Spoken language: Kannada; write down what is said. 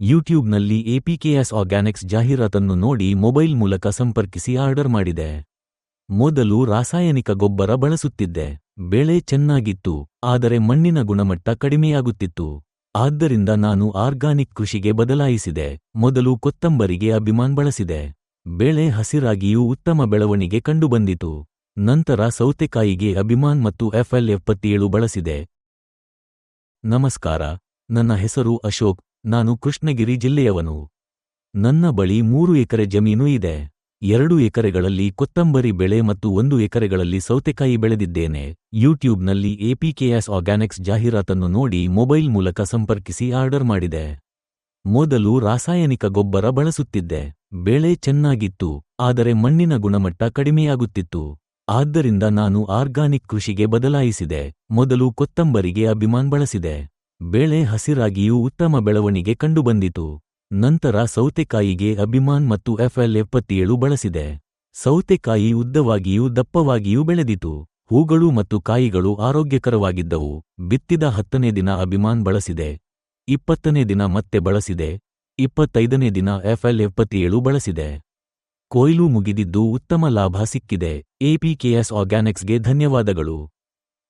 ಯೂಟ್ಯೂಬ್ನಲ್ಲಿ ಎಪಿಕೆಎಸ್ ಆರ್ಗ್ಯಾನಿಕ್ಸ್ ಜಾಹೀರಾತನ್ನು ನೋಡಿ ಮೊಬೈಲ್ ಮೂಲಕ ಸಂಪರ್ಕಿಸಿ ಆರ್ಡರ್ ಮಾಡಿದೆ. ಮೊದಲು ರಾಸಾಯನಿಕ ಗೊಬ್ಬರ ಬಳಸುತ್ತಿದ್ದೆ. ಬೆಳೆ ಚೆನ್ನಾಗಿತ್ತು, ಆದರೆ ಮಣ್ಣಿನ ಗುಣಮಟ್ಟ ಕಡಿಮೆಯಾಗುತ್ತಿತ್ತು. ಆದ್ದರಿಂದ ನಾನು ಆರ್ಗಾನಿಕ್ ಕೃಷಿಗೆ ಬದಲಾಯಿಸಿದೆ. ಮೊದಲು ಕೊತ್ತಂಬರಿಗೆ ಅಭಿಮಾನ್ ಬಳಸಿದೆ. ಬೆಳೆ ಹಸಿರಾಗಿಯೂ ಉತ್ತಮ ಬೆಳವಣಿಗೆ ಕಂಡುಬಂದಿತು. ನಂತರ ಸೌತೆಕಾಯಿಗೆ ಅಭಿಮಾನ್ ಮತ್ತು FL77 ಬಳಸಿದೆ. ನಮಸ್ಕಾರ, ನನ್ನ ಹೆಸರು ಅಶೋಕ್. ನಾನು ಕೃಷ್ಣಗಿರಿ ಜಿಲ್ಲೆಯವನು. ನನ್ನ ಬಳಿ 3 ಎಕರೆ ಜಮೀನು ಇದೆ. 2 ಎಕರೆಗಳಲ್ಲಿ ಕೊತ್ತಂಬರಿ ಬೆಳೆ ಮತ್ತು 1 ಎಕರೆಗಳಲ್ಲಿ ಸೌತೆಕಾಯಿ ಬೆಳೆದಿದ್ದೇನೆ. ಯೂಟ್ಯೂಬ್ನಲ್ಲಿ ಎಪಿಕೆಎಸ್ ಆರ್ಗ್ಯಾನಿಕ್ಸ್ ಜಾಹೀರಾತನ್ನು ನೋಡಿ ಮೊಬೈಲ್ ಮೂಲಕ ಸಂಪರ್ಕಿಸಿ ಆರ್ಡರ್ ಮಾಡಿದೆ. ಮೊದಲು ರಾಸಾಯನಿಕ ಗೊಬ್ಬರ ಬಳಸುತ್ತಿದ್ದೆ. ಬೆಳೆ ಚೆನ್ನಾಗಿತ್ತು, ಆದರೆ ಮಣ್ಣಿನ ಗುಣಮಟ್ಟ ಕಡಿಮೆಯಾಗುತ್ತಿತ್ತು. ಆದ್ದರಿಂದ ನಾನು ಆರ್ಗಾನಿಕ್ ಕೃಷಿಗೆ ಬದಲಾಯಿಸಿದೆ. ಮೊದಲು ಕೊತ್ತಂಬರಿಗೆ ಅಭಿಮಾನ್ ಬಳಸಿದೆ. ಬೆಳೆ ಹಸಿರಾಗಿಯೂ ಉತ್ತಮ ಬೆಳವಣಿಗೆ ಕಂಡುಬಂದಿತು. ನಂತರ ಸೌತೆಕಾಯಿಗೆ ಅಭಿಮಾನ್ ಮತ್ತು FL77 ಬಳಸಿದೆ. ಸೌತೆಕಾಯಿ ಉದ್ದವಾಗಿಯೂ ದಪ್ಪವಾಗಿಯೂ ಬೆಳೆದಿತು. ಹೂಗಳು ಮತ್ತು ಕಾಯಿಗಳು ಆರೋಗ್ಯಕರವಾಗಿದ್ದವು. ಬಿತ್ತಿದ 10ನೇ ದಿನ ಅಭಿಮಾನ್ ಬಳಸಿದೆ. 20ನೇ ದಿನ ಮತ್ತೆ ಬಳಸಿದೆ. 25ನೇ ದಿನ FL77 ಬಳಸಿದೆ. ಕೊಯ್ಲು ಮುಗಿದಿದ್ದು ಉತ್ತಮ ಲಾಭ ಸಿಕ್ಕಿದೆ. ಎಪಿಕೆಎಸ್ ಆರ್ಗ್ಯಾನಿಕ್ಸ್ಗೆ ಧನ್ಯವಾದಗಳು.